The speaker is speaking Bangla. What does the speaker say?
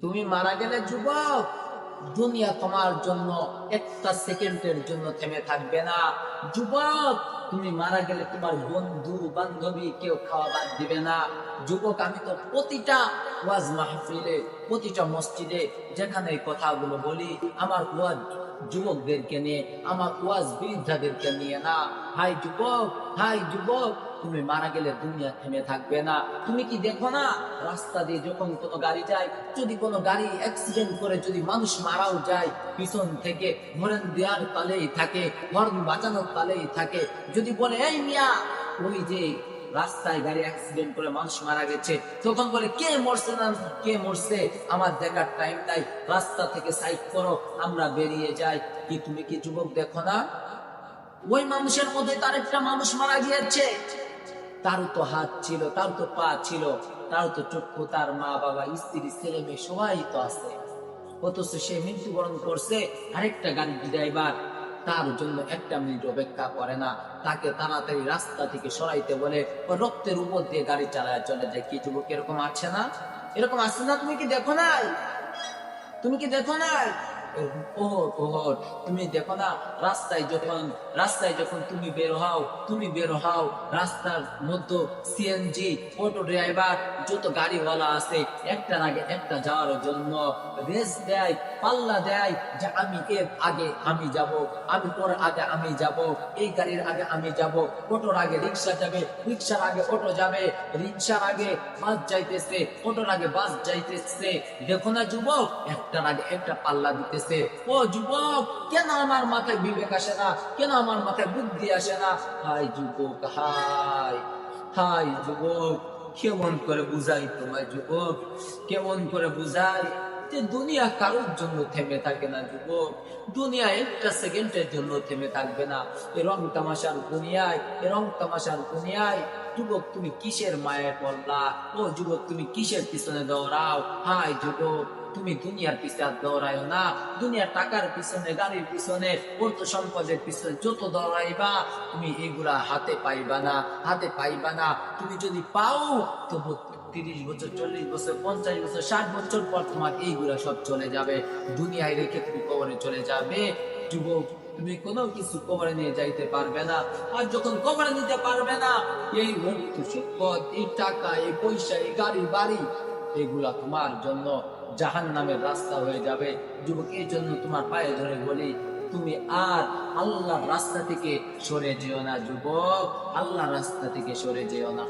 তুমি মারা গেলে যুবক, দুনিয়া তোমার জন্য একটা সেকেন্ডের জন্য থেমে থাকবে না। যুবক, তুমি মারা গেলে তোমার বন্ধু বান্ধবী কেউ খাওয়া বাদ দিবে না। যুবক, আমি তো প্রতিটা ওয়াজ মাহফিলে, প্রতিটা মসজিদে যেখানে এই কথাগুলো বলি, আমার ওয়াজ যুবকদেরকে নিয়ে, আমার ওয়াজ বৃদ্ধাদেরকে নিয়ে না। হাই যুবক, হাই যুবক, তুমি মারা গেলে দুনিয়া থেমে থাকবে না। তুমি কি দেখো না, রাস্তা দিয়ে যখন কোনো গাড়ি যায়, যদি কোনো গাড়ি অ্যাক্সিডেন্ট করে যদি মানুষ মারাও যায়, পিছন থেকে হর্ন দেওয়ার তালেই থাকে, হর্ন বাজানোর তালেই থাকে। যদি বলে এই মিয়া, ওই যে রাস্তায় গাড়ি অ্যাক্সিডেন্ট করে মানুষ মারা গেছে, তখন বলে কে মরছে না কে মরছে আমার দেখার টাইম নাই, রাস্তা থেকে সাইড করো, আমরা বেরিয়ে যাই। কি তুমি কি যুবক দেখো না, ওই মানুষের মধ্যে তার একটা মানুষ মারা গিয়েছে, তারও তো হাত ছিল, তার তো পা ছিল, তারও তো চক্ষু, তার মা বাবা স্ত্রী ছেলে মেয়ে সবাই তো আছে, অথচ সে মৃত্যুবরণ করছে। আরেকটা গাড়ি ড্রাইভার তার জন্য একটা মিনিট অপেক্ষা করে না, তাকে তাড়াতাড়ি রাস্তা থেকে সরাইতে বলে রক্তের উপর দিয়ে গাড়ি চালায় চলে যায়। কি যুবক এরকম আছে না? এরকম আছে না? তুমি কি দেখো নাই? তুমি কি দেখো নাই? তুমি দেখো না, রাস্তায় যখন তুমি বের হও রাস্তার মধ্যে সিএনজি, অটো ড্রাইভার, যত গাড়িওয়ালা আছে, একটার আগে একটা যাওয়ার জন্য রেস দেয়, পাল্লা দেয়, যে আমি এর আগে আমি যাব, আমি ওর আগে আমি যাব, এই গাড়ির আগে আমি যাব, অটোর আগে রিক্সা যাবে, রিক্সার আগে অটো যাবে, রিক্সার আগে বাস যাইতেছে, অটোর আগে বাস যাইতেছে। দেখো না যুবক, একটার আগে একটা পাল্লা দিতেছে। ও যুবক, কেন আমার মাথায় বিবেক আসে না? কেন আমার মাথায় বুদ্ধি আসে না? হাই যুবক, হাই হাই যুবক, কেমন করে বুঝাই তোমায় যুবক, কেমন করে বুঝাই যে দুনিয়া কারোর জন্য থেমে থাকে না যুবক, দুনিয়া একটা সেকেন্ডের জন্য থেমে থাকবে না। এ রং তামাশার দুনিয়ায়, এ রং তামাশার দুনিয়ায় যুবক তুমি কিসের মায়ে পড়লা? ও যুবক, তুমি কিসের পিছনে দৌড়াও? হাই যুবক, তুমি দুনিয়ার পিছনে দৌড়ায় না, দুনিয়ার টাকার পিছনে, গাড়ির পিছনে, অর্থ সম্পদের পিছনে যত দৌড়াইবা, তুমি এগুলা হাতে পাইবা না, হাতে পাইবা না। তুমি যদি পাও, তবু 30 বছর, 40 বছর, 50 বছর, 60 বছর পর তোমার এইগুলা সব চলে যাবে, দুনিয়ায় রেখে তুমি কবরে চলে যাবে। যুবক, তুমি কোনো কিছু কবরে নিয়ে যাইতে পারবে না। আর যখন কবরে নিতে পারবে না, এই অর্থ সম্পদ, এই টাকা, এই পয়সা, এই গাড়ি বাড়ি, এগুলা তোমার জন্য জাহান্নামের রাস্তা হয়ে যাবে। যুবক, এই জন্য তোমার পায়ে ধরে বলি, তুমি আর আল্লাহর রাস্তা থেকে সরে যেও না যুবক, আল্লাহর রাস্তা থেকে সরে যেও না।